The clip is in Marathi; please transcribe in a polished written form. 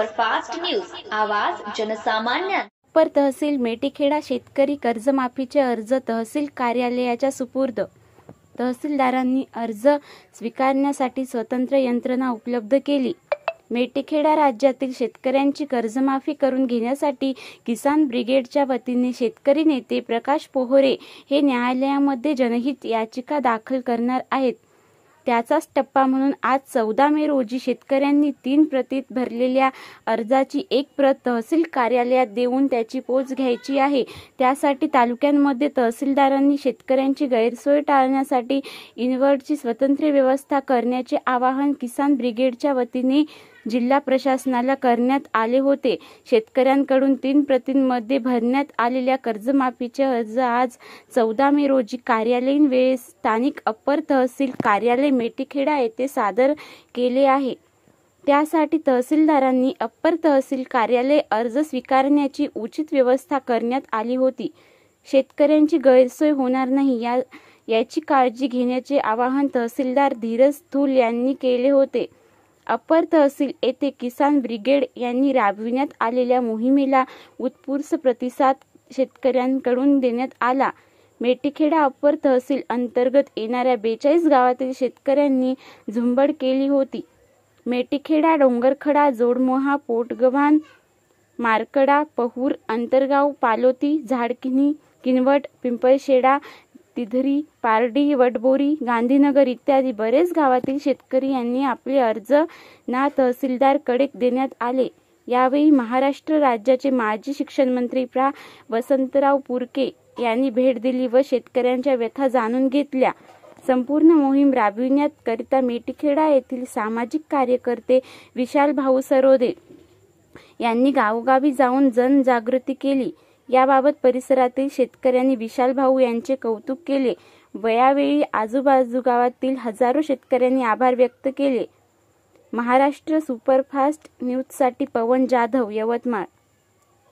सुपरफास्ट न्यूज, आवाज जनसामान्य। अप्पर तहसील मेटीखेडा शेतकरी कर्जमाफीचे अर्ज तहसील कार्यालयाच्या सुपूर्द। तहसीलदारांनी अर्ज स्वीकारण्यासाठी स्वतंत्र यंत्रणा उपलब्ध केली। मेटीखेडा राज्यातील शेतकऱ्यांची कर्जमाफी करून घेण्यासाठी किसान ब्रिगेडच्या वतीने शेतकरी नेते प्रकाश पोहरे हे न्यायालयामध्ये जनहित याचिका दाखल करणार आहेत। त्याचाच टप्पा म्हणून आज 14 मे रोजी शेतकऱ्यांनी 3 प्रतीत भरलेल्या अर्जाची एक प्रत तहसील कार्यालयात देऊन त्याची पोच घ्यायची आहे। त्यासाठी तालुक्यांमध्ये तहसीलदारांनी शेतकऱ्यांची गैरसोय टाळण्यासाठी इनवर्डची स्वतंत्र व्यवस्था करण्याचे आवाहन किसान ब्रिगेडच्या वतीने जिल्हा प्रशासनाला करण्यात आले होते। शेतकऱ्यांकडून 3 प्रतींमध्ये भरण्यात आलेल्या कर्जमाफीचे अर्ज आज 14 मे रोजी कार्यालयीन वेळेस स्थानिक अप्पर तहसील कार्यालय मेटीखेडा येथे सादर केले आहे। त्यासाठी तहसीलदारांनी अप्पर तहसील कार्यालय अर्ज स्वीकारण्याची उचित व्यवस्था करण्यात आली होती। शेतकऱ्यांची गैरसोय होणार नाही याची काळजी घेण्याचे आवाहन तहसीलदार धीरज थूल यांनी केले होते। अप्पर तहसील येथे किसान ब्रिगेड यांनी राबविण्यात आलेल्या मोहिमेला उत्स्फूर्त प्रतिसाद शेतकऱ्यांकडून देण्यात आला। मेटीखेडा अप्पर तहसील अंतर्गत येणाऱ्या 42 गावातील शेतकऱ्यांनी झुंबड केली होती। मेटीखेडा, डोंगरखडा, जोडमोहा, पोटगव्हाण, मारकडा, पहूर, अंतरगाव, पालोती, झाडकिनी, किनवट, पिंपळशेडा, तिधरी, पारडी, वडबोरी, गांधीनगर इत्यादी बरेच गावातील शेतकरी यांनी आपले अर्ज ना तहसीलदार कडे देण्यात आले। यावेळी महाराष्ट्र राज्याचे माजी शिक्षण मंत्री प्रा. वसंतराव पुरके यांनी भेट दिली व शेतकऱ्यांच्या व्यथा जाणून घेतल्या। संपूर्ण मोहीम राबविण्यात करिता मेटीखेडा येथील सामाजिक कार्यकर्ते विशाल भाऊ सरोदे यांनी गावोगावी जाऊन जनजागृती केली। याबाबत परिसरातील शेतकऱ्यांनी विशाल भाऊ यांचे कौतुक केले व यावेळी आजूबाजू गावातील हजारो शेतकऱ्यांनी आभार व्यक्त केले। महाराष्ट्र सुपरफास्ट न्यूजसाठी पवन जाधव, यवतमाळ।